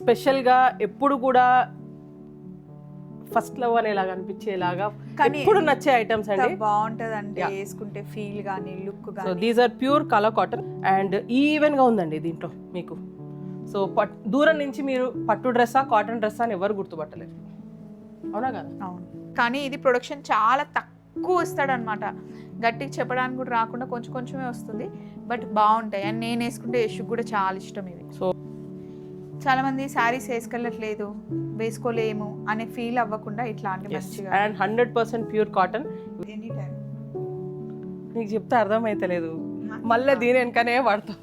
స్పెషల్గా ఎప్పుడు కూడా ఫస్ట్ లవ్ అనేలాగా అనిపించేలాగా ఎప్పుడు నచ్చే ఐటమ్స్ అండి. బాగుంటది అంటే వేసుకుంటే ఫీల్ గానీ లుక్ గానీ. So these are pure colour cotton and even గా ఉందండి దీంట్లో మీకు. సో దూరం నుంచి మీరు పట్టు డ్రెస్సా కాటన్ డ్రెస్సా అని ఎవరు గుర్తుపట్టలేరు, అవునా కదా? అవును, కానీ ఇది ప్రొడక్షన్ చాలా తక్కువ వస్తాడు అనమాట. గట్టిగా చెప్పడానికి కూడా రాకుండా కొంచెం కొంచెమే వస్తుంది, బట్ బాగుంటాయి. అండ్ నేను వేసుకుంటే యశుకు కూడా చాలా ఇష్టం ఇవి. సో చాలా మంది శారీస్ వేసుకెళ్ళట్లేదు, వేసుకోలేము అనే ఫీల్ అవ్వకుండా ఇట్లాంటి మంచిగా. And 100% pure cotton. Any time నీకు చెప్తే అర్థమైతలేదు, మళ్ళీ దీని వెనకనే పడతాం.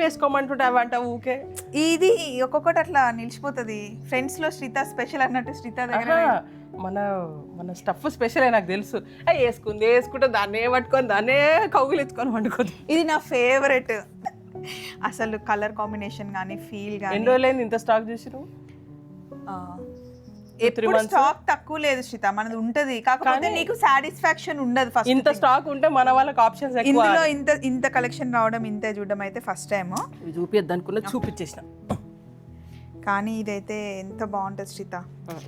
వేసుకోమంటుంటే అవంట ఊకే. ఇది ఒక్కొక్కటి అట్లా నిలిచిపోతుంది. ఫ్రెండ్స్ లో శ్రీత స్పెషల్ అన్నట్టు శ్రీత దగ్గర మన స్టఫ్ స్పెషల్ నాకు తెలుసు. వేసుకుంటే దాన్నే పట్టుకొని దాన్నే కౌగులెత్తుకొని వండుకోదు. ఇది నా ఫేవరెట్ అసలు. కలర్ కాంబినేషన్ కానీ ఫీల్ కానీ. ఎన్ని రోజులైంది ఇంత స్టాక్ చూసి నువ్వు? ఎప్పుడు స్టాక్ తక్కువ లేదు శ్రీత, మనది ఉంటది, కాకపోతే నీకు సాటిస్ఫాక్షన్ ఉండదు. ఫస్ట్ ఇంత స్టాక్ ఉంటే మన వాళ్ళకి ఆప్షన్స్ ఎక్కువ. ఇందులో ఇంత కలెక్షన్ రావడం, ఇంత చూడడం అయితే ఫస్ట్ టైం. చూపిద్దాం అనుకున్నా, చూపించేసిన. కానీ ఇదైతే ఎంత బాగుంటది శ్రీత.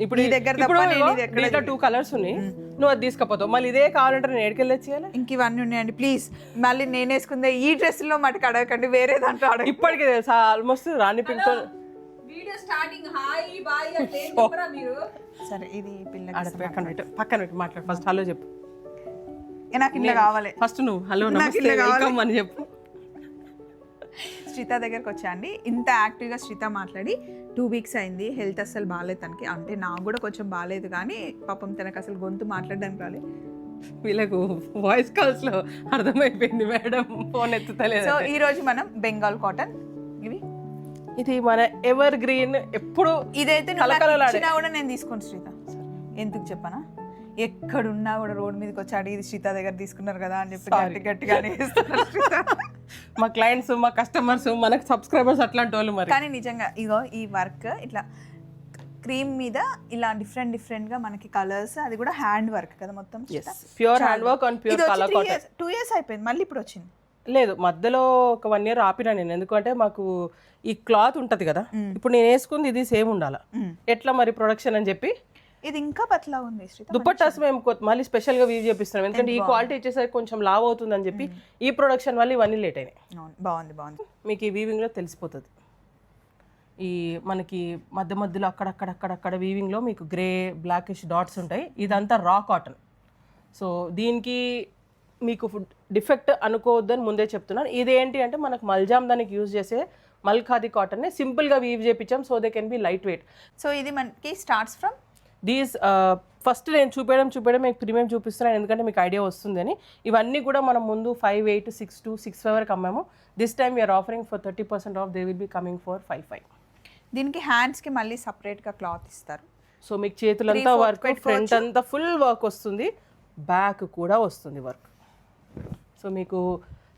ఇప్పుడు ఈ దగ్గర 2 కలర్స్ ఉన్నాయి, నువ్వు అది తీసుకపోతావు. మళ్ళీ ఇదే కావాలంటే నేను ఎక్కడికి వచ్చేయాలి? ఇంక ఇవన్నీ ఉన్నాయండి ప్లీజ్. మళ్ళీ నేను వేసుకుందే ఈ డ్రెస్ లో మటుకు అడగకండి, వేరే దాంట్లో అడగ. ఇప్పటికే తెలుసా ఆల్మోస్ట్ రాణి పింక్ తో వీడియో స్టార్టింగ్ హాయ్ బాయ్ అంటే చెప్పరా మీరు? సరే ఇది పక్కన పెట్టి మాట్లాడు. ఫస్ట్ హలో చెప్పు. నాకు ఇట్లా కావాలి. ఫస్ట్ నువ్వు హలో నమస్తే వెల్కమ్ అని చెప్పు. శ్రీత దగ్గరకు వచ్చా అండి. ఇంత యాక్టివ్గా శ్రీత మాట్లాడి 2 వీక్స్ అయింది. హెల్త్ అసలు బాగాలేదు తనకి, అంటే నాకు కూడా కొంచెం బాగాలేదు, కానీ పాపం తనకు అసలు గొంతు మాట్లాడడానికి రాలేదు. వీళ్ళకు వాయిస్ కాల్స్ లో అర్థమైపోయింది మేడం, ఫోన్ ఎత్తుతలేదు. సో ఈ రోజు మనం బెంగాల్ కాటన్, ఇది మన ఎవర్ గ్రీన్, ఎప్పుడు ఇదైతే కూడా నేను తీసుకోండి శ్రీత. ఎందుకు చెప్పనా, ఎక్కడున్నా కూడా రోడ్ మీదకి వచ్చి అడిగి శ్రీత దగ్గర తీసుకున్నారు కదా అని చెప్పి గట్టిగానే మా క్లయింట్స్, మా కస్టమర్స్, మనకు సబ్స్క్రైబర్స్ అట్లాంటి వాళ్ళు మరి. కానీ నిజంగా ఇగో ఈ వర్క్ ఇట్లా క్రీమ్ మీద ఇలా డిఫరెంట్ గా మనకి కలర్స్, అది కూడా హ్యాండ్ వర్క్ కదా మొత్తం. Pure hand work and pure colour cotton. 2 years అయిపోయింది, మళ్ళీ ఇప్పుడు వచ్చింది. లేదు, మధ్యలో ఒక 1 year ఆపినా నేను, ఎందుకంటే మాకు ఈ క్లాత్ ఉంటది కదా, ఇప్పుడు నేను వేసుకుంది ఇది సేమ్ ఉండాలా, ఎట్లా మరి ప్రొడక్షన్ అని చెప్పి ఇది ఇంకా పతలా ఉంది. దుపట్టాస్ మేము మళ్ళీ స్పెషల్ గా వీవ్ చేపిస్తున్నాం, ఎందుకంటే ఈ క్వాలిటీ వచ్చేసరికి కొంచెం లావ్ అవుతుంది అని చెప్పి ఈ ప్రొడక్షన్ వల్ల ఇవన్నీ లేట్ అయినాయి. బాగుంది. మీకు ఈ వీవింగ్ లో తెలిసిపోతుంది. ఈ మనకి మధ్యలో అక్కడక్కడ వీవింగ్ లో మీకు గ్రే బ్లాకిష్ డాట్స్ ఉంటాయి. ఇదంతా రా కాటన్. సో దీనికి మీకు డిఫెక్ట్ అనుకోవద్దని ముందే చెప్తున్నాను. ఇదేంటి అంటే మనకు మల్జామ్ దానికి యూజ్ చేసే మల్ఖాదీ కాటన్ సింపుల్ గా వీవ్ చేపించాం, so they can be light weight. So ఇది మనకి స్టార్ట్స్ ఫ్రమ్ దీస్ ఫస్ట్ నేను చూపించడం మీకు ప్రీమియం చూపిస్తున్నాను, ఎందుకంటే మీకు ఐడియా వస్తుంది అని. ఇవన్నీ కూడా మనం ముందు 5,800, 6,200, 6,500 వరకు అమ్మాము. This time we are offering for 30% off. They will be coming for 5,500. దీనికి హ్యాండ్స్కి మళ్ళీ సపరేట్గా క్లాత్ ఇస్తారు. సో మీకు చేతులంతా వర్క్, ఫ్రంట్ అంతా ఫుల్ వర్క్ వస్తుంది, బ్యాక్ కూడా వస్తుంది వర్క్. సో మీకు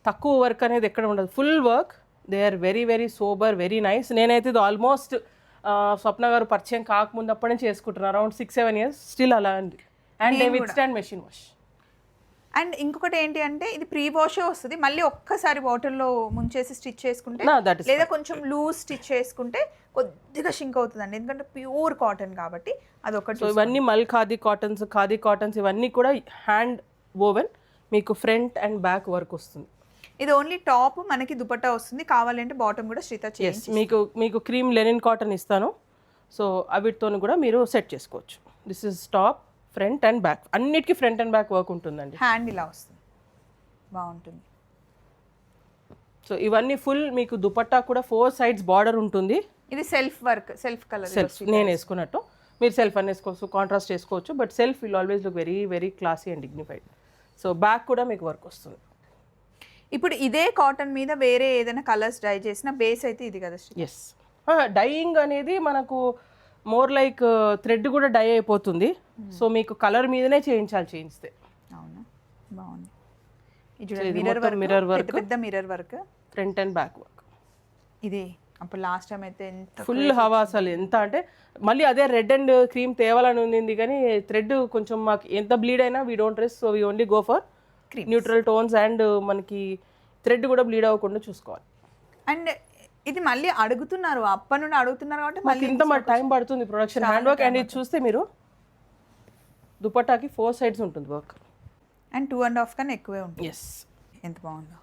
తక్కువ వర్క్ అనేది ఎక్కడ ఉండదు, full work. They are very very sober, very nice. నేనైతే ఇది ఆల్మోస్ట్ స్వప్న గారు పరిచయం కాకముందు అప్పటి నుంచి చేసుకుంటున్నాను, అరౌండ్ 6-7 years స్టిల్ అలా అండి. And they with stand machine wash. And ఇంకొకటి ఏంటి అంటే ఇది ప్రీ వాషే వస్తుంది, మళ్ళీ ఒక్కసారి వాటర్లో ముంచేసి స్టిచ్ చేసుకుంటే, లేదా కొంచెం లూజ్ స్టిచ్ చేసుకుంటే కొద్దిగా షింక్ అవుతుందండి, ఎందుకంటే ప్యూర్ కాటన్ కాబట్టి అదొకటి. సో ఇవన్నీ మల్ ఖాదీ కాటన్స్ ఇవన్నీ కూడా హ్యాండ్ వోవెన్, మీకు ఫ్రంట్ అండ్ బ్యాక్ వర్క్ వస్తుంది. ఇది ఓన్లీ టాప్ మనకి దుపట్టా వస్తుంది, కావాలంటే బాటమ్ కూడా శ్రీత చేసి. మీకు క్రీమ్ లెనిన్ కాటన్ ఇస్తాను, సో అవిటితో కూడా మీరు సెట్ చేసుకోవచ్చు. This is top, front and back, అన్నిటికీ ఫ్రంట్ అండ్ బ్యాక్ వర్క్ ఉంటుందండి. హ్యాండ్ ఇలా వస్తుంది, బాగుంటుంది. సో ఇవన్నీ ఫుల్ మీకు దుపట్టా కూడా 4 sides బార్డర్ ఉంటుంది. ఇది self work, self colour. Self నేను వేసుకున్నట్టు మీరు సెల్ఫ్ అని వేసుకోవచ్చు, కాంట్రాస్ట్ చేసుకోవచ్చు, but self will always look very very classy and dignified. So back కూడా మీకు వర్క్ వస్తుంది. ఇప్పుడు ఇదే కాటన్ మీద వేరే ఏదైనా కలర్స్ డై చేసిన బేస్ అయితే ఇది కదా శ్రీ? ఎస్, డైయింగ్ అనేది మనకు మోర్ లైక్ థ్రెడ్ కూడా డై అయిపోతుంది. సో మీకు కలర్ మీదనే చేయిస్తే. అవునా, బాగుంది. ఇది మిర్రర్ వర్క్, పెద్ద mirror work, front and back work. ఇది అప్పుడు లాస్ట్ టైం అయితే ఎంత ఫుల్ హవా, అసలు ఎంత అంటే మళ్ళీ అదే రెడ్ అండ్ క్రీమ్ తేవాలని ఉంది, కానీ థ్రెడ్ కొంచెం మాకు ఎంత బ్లీడ్ అయినా we don't rest. So we only go for neutral tones and మనకి థ్రెడ్ కూడా బ్లీడ్ అవ్వకుండా చూసుకోవాలి. అండ్ ఇది మళ్ళీ అడుగుతున్నారు, అప్పటి నుండి అడుగుతున్నారు కాబట్టి మళ్ళీ ఇంత టైం పడుతుంది ప్రొడక్షన్, హ్యాండ్ వర్క్. అండ్ ఇది చూస్తే మీరు దుపట్టాకి 4 sides ఉంటుంది వర్క్, అండ్ 2.5 కన్నా ఎక్కువే ఉంటుంది. ఎస్, ఎంత బాగుందో.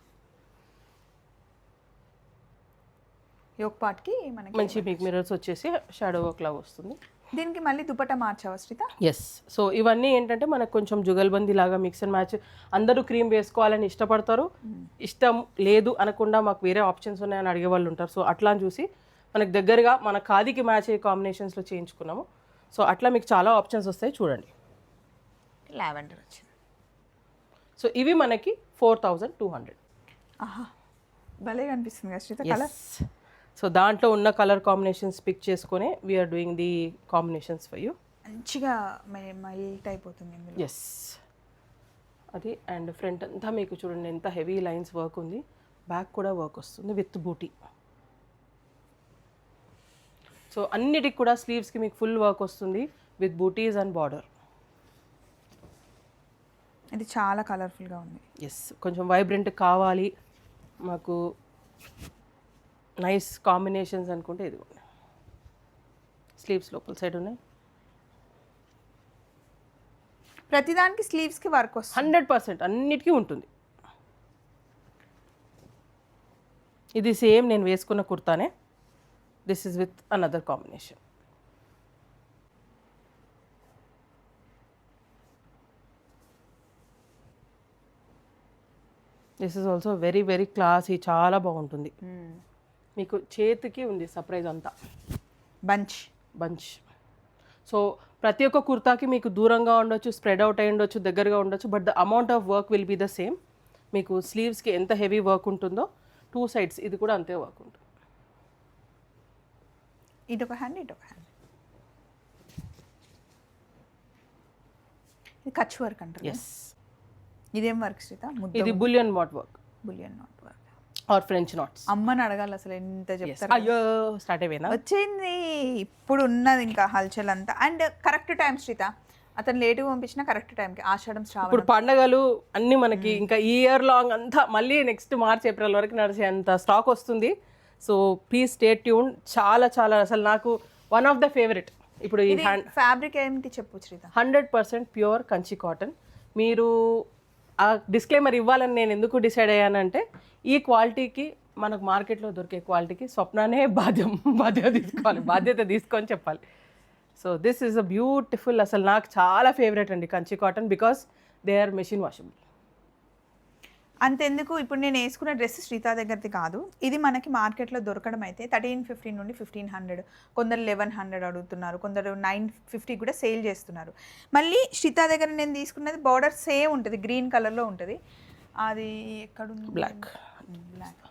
యోక్ పార్ట్కి మనకి మంచి మీకు మిర్రర్స్ వచ్చేసి షాడో వర్క్ లాగా వస్తుంది. దీనికి మళ్ళీ దుపట్టా మార్చావా శ్రీత? ఎస్. సో ఇవన్నీ ఏంటంటే మనకు కొంచెం జుగల్బందీ లాగా మిక్స్ అండ్ మ్యాచ్. అందరూ క్రీమ్ వేసుకోవాలని ఇష్టపడతారు, ఇష్టం లేదు అనకుండా మాకు వేరే ఆప్షన్స్ ఉన్నాయని అడిగే వాళ్ళు ఉంటారు. సో అట్లా అని చూసి మనకు దగ్గరగా మన ఖాదీకి మ్యాచ్ అయ్యే కాంబినేషన్స్లో చేయించుకున్నాము. సో అట్లా మీకు చాలా ఆప్షన్స్ వస్తాయి చూడండి. లావెండర్ వచ్చింది. సో ఇవి మనకి 4200. ఆహా, భలే కనిపిస్తుంది కదా శ్రీత కలర్. సో దాంట్లో ఉన్న కలర్ కాంబినేషన్స్ పిక్ చేసుకొని we're doing the combinations for you. మంచిగా మైల్ట్ అయిపోతుంది ఇందులో. ఎస్, అది. అండ్ ఫ్రంట్ అంతా మీకు చూడండి ఎంత హెవీ లైన్స్ వర్క్ ఉంది, బ్యాక్ కూడా వర్క్ వస్తుంది విత్ బూటీ. సో అన్నిటికి కూడా స్లీవ్స్కి మీకు ఫుల్ వర్క్ వస్తుంది విత్ బూటీస్ అండ్ బార్డర్. ఇది చాలా కలర్ఫుల్గా ఉంది. ఎస్, కొంచెం వైబ్రెంట్ కావాలి మాకు, నైస్ కాంబినేషన్స్ అనుకుంటే ఇది ఉన్నాయి. స్లీవ్స్ లోపల సైడ్ ఉన్నాయి. ప్రతిదానికి స్లీవ్స్కి వర్క్ వస్తుంది 100%, అన్నిటికీ ఉంటుంది. ఇది సేమ్ నేను వేసుకున్న కుర్తానే, this is with another combination. This is also very very classy, చాలా బాగుంటుంది. మీకు చేతికి ఉంది సర్ప్రైజ్ అంతా, బంచ్. సో ప్రతి ఒక్క కుర్తాకి మీకు దూరంగా ఉండొచ్చు, స్ప్రెడ్ అవుట్ అయి ఉండొచ్చు, దగ్గరగా ఉండొచ్చు, but the amount of work will be the same. మీకు స్లీవ్స్కి ఎంత హెవీ వర్క్ ఉంటుందో 2 sides ఇది కూడా అంతే వర్క్ ఉంటుంది. ఇదొక హ్యాండ్, ఇదొక హ్యాండ్. ఇది కచ్ వర్క్ అంటారు. ఎస్. ఇదేం వర్క్ శ్రీత? ఇది bullion knot work, bullion knot work or French knots. అమ్మని అడగాలి అసలు ఎంత చెప్తారు. అయ్యో స్టార్ట్ అయిపోయినా వచ్చింది ఇప్పుడు ఉన్నది ఇంకా హల్చల్ అంతా. అండ్ కరెక్ట్ టైం శ్రీత, అతను లేటుగా పంపించిన కరెక్ట్ టైంకి. ఆషాఢం, శ్రావణం, ఇప్పుడు పండగలు అన్నీ మనకి ఇంకా ఈ ఇయర్ లాంగ్ అంతా మళ్ళీ నెక్స్ట్ మార్చ్ ఏప్రిల్ వరకు నడిచేంత స్టాక్ వస్తుంది. So please stay tune. చాలా చాలా అసలు నాకు వన్ ఆఫ్ ద ఫేవరెట్. ఇప్పుడు ఈ హ్యాండ్ ఫ్యాబ్రిక్ ఏంటి చెప్పు శ్రీత? 100% ప్యూర్ కంచి కాటన్. మీరు ఆ డిస్క్లైమర్ ఇవ్వాలని నేను ఎందుకు డిసైడ్ అయ్యానంటే, ఈ క్వాలిటీకి మనకు మార్కెట్లో దొరికే క్వాలిటీకి స్వప్నానే బాధ్యత తీసుకొని చెప్పాలి. So this is a beautiful, అసలు నాకు చాలా ఫేవరెట్ అండి Kanchi cotton, because they are machine washable. అంతెందుకు, ఇప్పుడు నేను వేసుకున్న డ్రెస్ శ్రీత దగ్గరది కాదు, ఇది మనకి మార్కెట్లో దొరకడం అయితే 1350 నుండి 1500, కొందరు 1100 అడుగుతున్నారు, కొందరు 950 కూడా సేల్ చేస్తున్నారు. మళ్ళీ శ్రీత దగ్గర నేను తీసుకున్నది బార్డర్ సేమ్ ఉంటుంది, గ్రీన్ కలర్లో ఉంటుంది. అది ఎక్కడుంది? బ్లాక్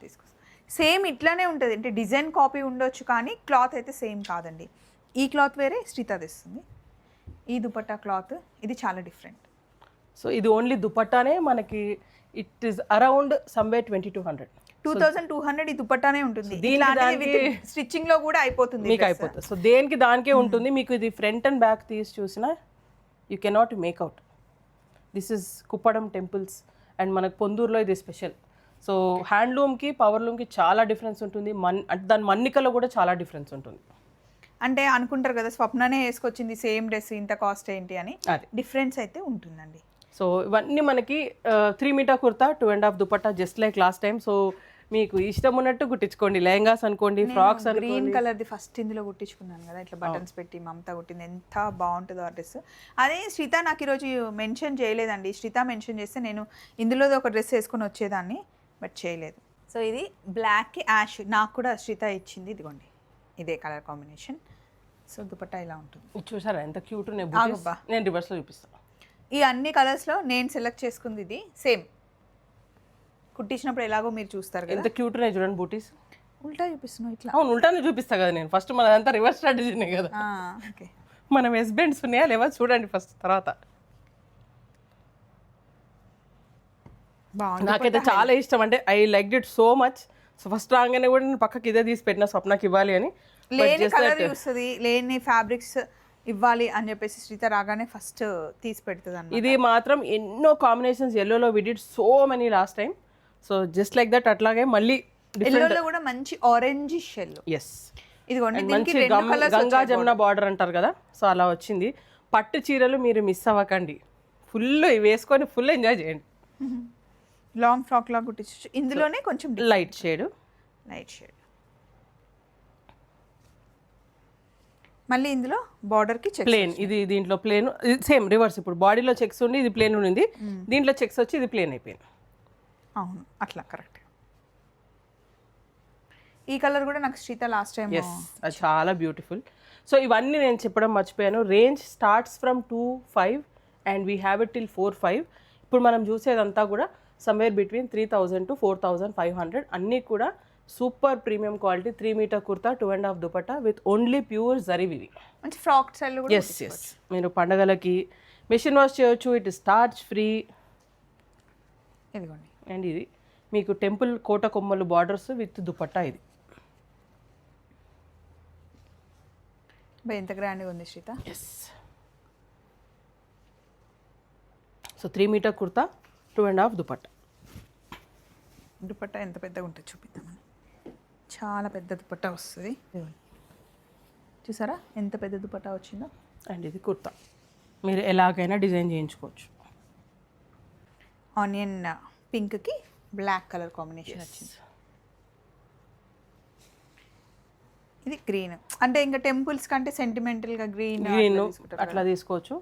తీసుకొస్తాను. సేమ్ ఇట్లానే ఉంటుంది, అంటే డిజైన్ కాపీ ఉండొచ్చు కానీ క్లాత్ అయితే సేమ్ కాదండి. ఈ క్లాత్ వేరే, శ్రీత తెస్తుంది. ఈ దుపట్టా క్లాత్ ఇది చాలా డిఫరెంట్. సో ఇది ఓన్లీ దుపట్టానే మనకి ఇట్ ఈస్ అరౌండ్ సమ్వేర్ 2200 ఈ దుపట్టానే ఉంటుంది. స్టిచ్చింగ్ లో కూడా అయిపోతుంది మీకు, అయిపోతుంది. సో దేనికి దానికే ఉంటుంది. మీకు ఇది ఫ్రంట్ అండ్ బ్యాక్ తీసి చూసినా you cannot make out. This is Kuppadam temples and మనకు పొందూరులో ఇది స్పెషల్. సో హ్యాండ్లూమ్కి పవర్లూమ్కి చాలా డిఫరెన్స్ ఉంటుంది. అంటే దాని మన్నికలో కూడా చాలా డిఫరెన్స్ ఉంటుంది. అంటే అనుకుంటారు కదా స్వప్ననే వేసుకొచ్చింది సేమ్ డ్రెస్ ఇంత కాస్ట్ ఏంటి అని, అది డిఫరెన్స్ అయితే ఉంటుందండి. సో ఇవన్నీ మనకి 3 metre kurta, 2.5 dupatta, just like last time. So మీకు ఇష్టం ఉన్నట్టు కుట్టించుకోండి, లెహంగాస్ అనుకోండి, ఫ్రాక్స్ అనుకోండి. గ్రీన్ కలర్ది ఫస్ట్ ఇందులో కుట్టించుకున్నాను కదా, ఇట్లా బటన్స్ పెట్టి మమతా కుట్టింది, ఎంత బాగుంటుందో ఆ డ్రెస్. అదే శ్రీత నాకు ఈరోజు మెన్షన్ చేయలేదండి. శ్రీత మెన్షన్ చేస్తే నేను ఇందులో ఒక డ్రెస్ వేసుకొని వచ్చేదాన్ని, బట్ చేయలేదు. సో ఇది బ్లాక్కి యాష్ నాకు కూడా శ్రీత ఇచ్చింది, ఇదిగోండి ఇదే కలర్ కాంబినేషన్. సో దుపట్టా ఇలా ఉంటుంది. ఇది చూసారా ఎంత క్యూట్ ఉన్నాయి బూటీస్. ఆగుబ్బా. నేను రివర్స్లో చూపిస్తాను. ఈ అన్ని కలర్స్లో నేను సెలెక్ట్ చేసుకుంది ఇది సేమ్. కుట్టించినప్పుడు ఎలాగో మీరు చూస్తారు కదా. ఎంత క్యూట్ ఉన్నాయి చూడండి బూటీస్. ఉల్టా చూపిస్తున్నావు ఇట్లా. అవును ఉల్టానే చూపిస్తా కదా నేను. ఫస్ట్ మనదంతా రివర్స్ స్ట్రాటజీనే కదా. ఓకే. మనం హస్బెండ్స్ ఉన్నాయా లేవా చూడండి ఫస్ట్, తర్వాత. బాగుంది. నాకైతే చాలా ఇష్టం, అంటే I like it so much. So first రాగానే కూడా నేను పక్కకి ఇదే తీసి పెట్టిన స్వప్నకి ఇవ్వాలి అని. లేని కలర్ చూస్తుంది, లేని ఫ్యాబ్రిక్స్ ఇవ్వాలి అని చెప్పేసి శ్రీత రాగానే ఫస్ట్ తీసి పెడుతుంది అన్నమాట. ఇది మాత్రం ఎన్నో కాంబినేషన్స్ ఎల్లోలో we did so many last time. So just like that అట్లాగే మళ్ళీ ఎల్లోలో కూడా మంచి ఆరెంజ్ షెల్. ఎస్, ఇదిగోండి మంచి గంగా జమున బార్డర్ అంటారు కదా, సో అలా వచ్చింది. పట్టు చీరలు మీరు మిస్ అవ్వకండి, ఫుల్ వేసుకొని ఫుల్ ఎంజాయ్ చేయండి. లాంగ్ ఫ్రాక్ లా కుట్టించు. ఇందులోనే కొంచెం లైట్ షేడ్. మళ్ళీ ఇందులో బార్డర్కి చెక్ ప్లేన్. ఇది దీంట్లో ప్లేన్ సేమ్ రివర్స్. ఇప్పుడు బాడీలో చెక్స్ ఉండి ఇది ప్లేన్ ఉండింది, దీంట్లో చెక్స్ వచ్చి ఇది ప్లేన్ అయిపోయింది. అవును అట్లా కరెక్ట్. ఈ కలర్ కూడా నాకు శ్రీత లాస్ట్ టైం. ఎస్, అది చాలా బ్యూటిఫుల్. సో ఇవన్నీ నేను చెప్పడం మర్చిపోయాను. Range starts from 2,500 and we have it till 4,500. ఇప్పుడు మనం చూసేదంతా కూడా సమ్వేర్ బిట్వీన్ 3,000 to 4,500. అన్నీ కూడా super premium quality 3 metre kurta 2.5 dupatta with only pure zari weaving. మంచి ఫ్రాక్ స్టైల్ కూడా. ఎస్ ఎస్, మీరు పండగలకి మెషిన్ వాష్ చేయొచ్చు. It starch free. ఇదిగోండి. అండ్ ఇది మీకు టెంపుల్ కోట కొమ్మలు బార్డర్స్ విత్ దుపట్టా. ఇది ఎంత గ్రాండ్గా ఉంది Sritha. Yes. So 3 metre kurta 2.5 dupatta. Dupatta ఎంత పెద్దగా ఉంటుంది చూపిద్దామని. చాలా పెద్ద దుపట్టా వస్తుంది. చూసారా ఎంత పెద్ద దుపట్టా వచ్చిందో. అండ్ ఇది కుర్తా మీరు ఎలాగైనా డిజైన్ చేయించుకోవచ్చు. ఆనియన్ పింక్కి బ్లాక్ కలర్ కాంబినేషన్ వచ్చింది. ఇది గ్రీన్, అంటే ఇంకా టెంపుల్స్ కంటే సెంటిమెంటల్గా గ్రీన్ అట్లా తీసుకోవచ్చు.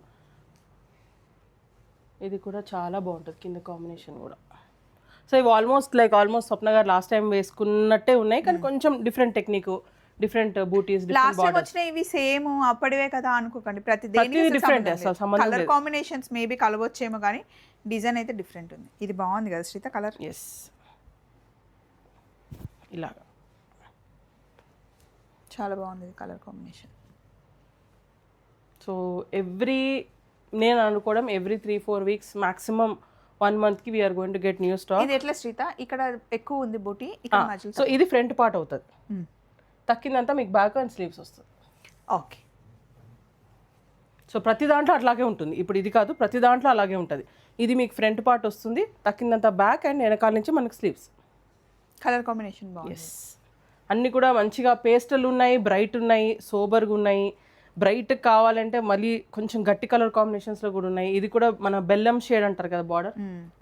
ఇది కూడా చాలా బాగుంటుంది కింద కాంబినేషన్ కూడా. సో ఇవి ఆల్మోస్ట్ స్వప్న గారు లాస్ట్ టైం వేసుకున్నట్టే ఉన్నాయి, కానీ కొంచెం డిఫరెంట్ టెక్నిక్, డిఫరెంట్ బూటీస్. లాస్ట్ టైం వచ్చిన ఇవి సేమ్ అప్పటివే కదా అనుకోకండి, ప్రతి డిఫరెంట్ కలర్ కాంబినేషన్స్ మేబీ కలవచ్చేమో, కానీ డిజైన్ అయితే డిఫరెంట్ ఉంది. ఇది బాగుంది కదా శ్రీత కలర్. ఎస్, ఇలాగా చాలా బాగుంది కలర్ కాంబినేషన్. సో నేను అనుకోవడం ఎవ్రీ 3-4 వీక్స్ మ్యాక్సిమం 1 monthకి we are going to get new stock. ఇది ఎట్లా శ్రీత ఇక్కడ ఎక్కువ ఉంది బూటీ, ఇక్కడ మధ్యలో. సో ఇది ఫ్రంట్ పార్ట్ అవుతుంది, తక్కిందంతా మీకు బ్యాక్ అండ్ స్లీవ్స్ వస్తుంది. ఓకే. సో ప్రతి దాంట్లో అట్లాగే ఉంటుంది. ఇప్పుడు ఇది కాదు, ప్రతి దాంట్లో అలాగే ఉంటుంది. ఇది మీకు ఫ్రంట్ పార్ట్ వస్తుంది, తక్కిందంతా బ్యాక్ అండ్ వెనకాల నుంచి మనకు స్లీవ్స్. కలర్ కాంబినేషన్ బాగుంది. ఎస్, అన్నీ కూడా మంచిగా పేస్టల్ ఉన్నాయి, బ్రైట్ ఉన్నాయి, సోబర్గా ఉన్నాయి. బ్రైట్ కావాలంటే మళ్ళీ కొంచెం గట్టి కలర్ కాంబినేషన్స్లో కూడా ఉన్నాయి. ఇది కూడా మన బెల్లం షేడ్ అంటారు కదా బార్డర్,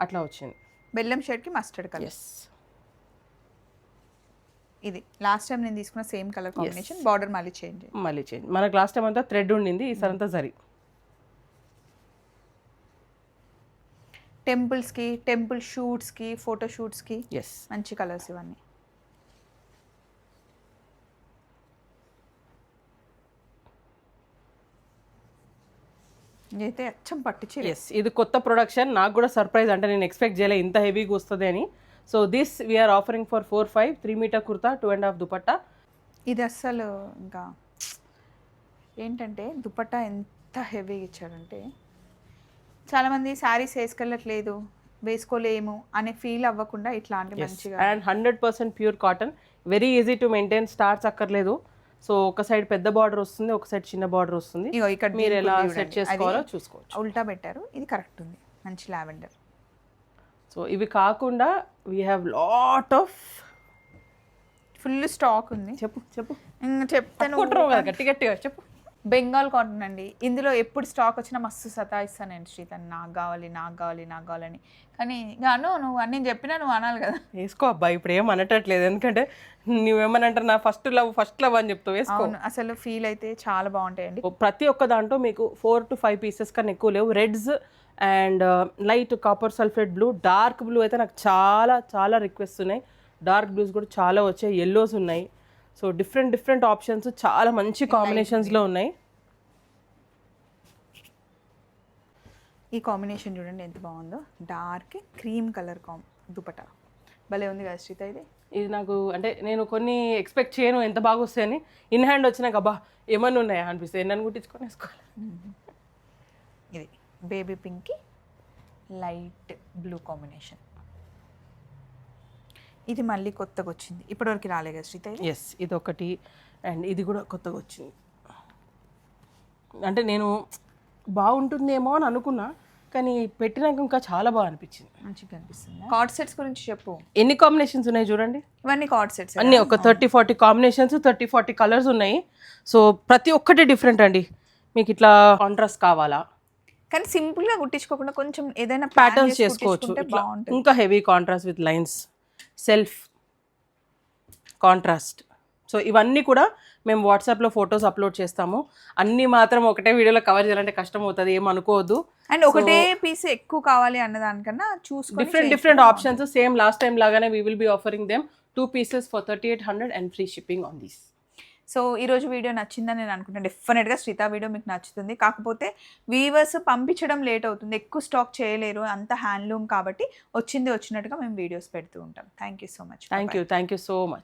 అట్లా వచ్చింది. బెల్లం షేడ్కి మస్టర్డ్ కలర్. ఎస్, ఇది లాస్ట్ టైం నేను తీసుకున్న సేమ్ కలర్ కాంబినేషన్. బార్డర్ మళ్ళీ చేంజ్. మనకు లాస్ట్ టైం అంతా థ్రెడ్ ఉండింది, ఈసారి అంతా జరీ. టెంపుల్స్కి, టెంపుల్ షూట్స్కి, ఫోటో షూట్స్కి ఎస్ మంచి కలర్స్ ఇవన్నీ. ఇదైతే అచ్చం పట్టించి. ఎస్, ఇది కొత్త ప్రొడక్షన్. నాకు కూడా సర్ప్రైజ్, అంటే నేను ఎక్స్పెక్ట్ చేయలేదు ఇంత హెవీగా వస్తుంది అని. So this we're offering for 4,500, 3 metre kurta 2.5 dupatta. ఇది అస్సలు ఇంకా ఏంటంటే దుపట్టా ఎంత హెవీగా ఇచ్చాడంటే చాలామంది శారీస్ వేసుకెళ్ళట్లేదు, వేసుకోలేము అనే ఫీల్ అవ్వకుండా ఇట్లాంటి మంచిగా. And 100% pure cotton, very easy to maintain, starts అక్కర్లేదు. సో ఒక సైడ్ పెద్ద బార్డర్ వస్తుంది, ఒక సైడ్ చిన్న బార్డర్ వస్తుంది. ఇక్కడ మీరు ఎలా సెట్ చేసుకోవాలో చూసుకోవచ్చు. ఉల్టా పెట్టారు, ఇది కరెక్ట్ ఉంది, మంచి లావెండర్. సో ఇవి కాకుండా we have lot of full stock ఉంది. చెప్పు చెప్తాను గట్టిగా చెప్పు. బెంగాల్ కాటన్ అండి. ఇందులో ఎప్పుడు స్టాక్ వచ్చినా మస్తు సతాయిస్తాను నేను శ్రీతన్, నాకు కావాలని. కానీ నువ్వు అన్నీ చెప్పినా నువ్వు అనాలి కదా. వేసుకో అబ్బా, ఇప్పుడు ఏం అనట్లేదు, ఎందుకంటే నువ్వేమనంటారు నా ఫస్ట్ లవ్ అని చెప్తావు. వేసుకో. అసలు ఫీల్ అయితే చాలా బాగుంటాయండి. ప్రతి ఒక్క దాంట్లో మీకు 4 to 5 పీసెస్ కన్నా ఎక్కువ లేవు. Reds and light copper sulphate blue, dark blue అయితే నాకు చాలా చాలా రిక్వెస్ట్ ఉన్నాయి. డార్క్ బ్లూస్ కూడా చాలా వచ్చాయి, ఎల్లోస్ ఉన్నాయి. సో డిఫరెంట్ డిఫరెంట్ ఆప్షన్స్ చాలా మంచి కాంబినేషన్స్లో ఉన్నాయి. ఈ కాంబినేషన్ చూడండి ఎంత బాగుందో, డార్క్ క్రీమ్ కలర్ దుపట్టా భలే ఉంది కదా శ్రీత. ఇది నాకు అంటే నేను కొన్ని ఎక్స్పెక్ట్ చేయను ఎంత బాగా వస్తాయని, ఇన్ హ్యాండ్ వచ్చినాక అబ్బా ఏమన్నా ఉన్నాయా అనిపిస్తాయి, నన్ను కుట్టించుకొని వేసుకోవాలి. ఇది బేబీ పింక్కి లైట్ బ్లూ కాంబినేషన్. ఇది మళ్ళీ కొత్తగా వచ్చింది, ఇప్పటివరకు రాలే కదా శ్రీత. ఎస్, ఇది ఒకటి అండ్ ఇది కూడా కొత్తగా వచ్చింది. అంటే నేను బాగుంటుందేమో అని అనుకున్నా, కానీ పెట్టినాక ఇంకా చాలా బాగా అనిపించింది, మంచిగా అనిపిస్తుంది. కార్డ్ సెట్స్ గురించి చెప్పు. ఎన్ని కాంబినేషన్స్ ఉన్నాయి చూడండి, ఇవన్నీ కార్డ్ సెట్స్ అన్నీ ఒక 30-40 కాంబినేషన్స్, 30-40 కలర్స్ ఉన్నాయి. సో ప్రతి ఒక్కటి డిఫరెంట్ అండి. మీకు ఇట్లా కాంట్రాస్ట్ కావాలా, కానీ సింపుల్ గా కుట్టించుకోకుండా కొంచెం ఏదైనా ప్యాటర్న్స్ చేసుకోవచ్చు. ఇట్లా ఇంకా heavy contrast with lines, self contrast. So ఇవన్నీ కూడా మేము వాట్సాప్లో ఫొటోస్ అప్లోడ్ చేస్తాము. అన్నీ మాత్రం ఒకటే వీడియోలో కవర్ చేయాలంటే కష్టం అవుతుంది, ఏం అనుకోవద్దు. అండ్ ఒకటే పీస్ ఎక్కువ కావాలి అన్న దానికన్నా చూసుకొని different options. Same last time లాగానే we will be offering them 2 pieces for 3800 and free shipping on these. So ఈరోజు వీడియో నచ్చిందని నేను అనుకుంటాను. డెఫినెట్గా శ్రీత వీడియో మీకు నచ్చుతుంది. కాకపోతే వీవర్స్ పంపించడం లేట్ అవుతుంది, ఎక్కువ స్టాక్ చేయలేరు, అంత హ్యాండ్లూమ్ కాబట్టి వచ్చినట్టుగా మేము వీడియోస్ పెడుతూ ఉంటాం. Thank you so much. Thank you so much.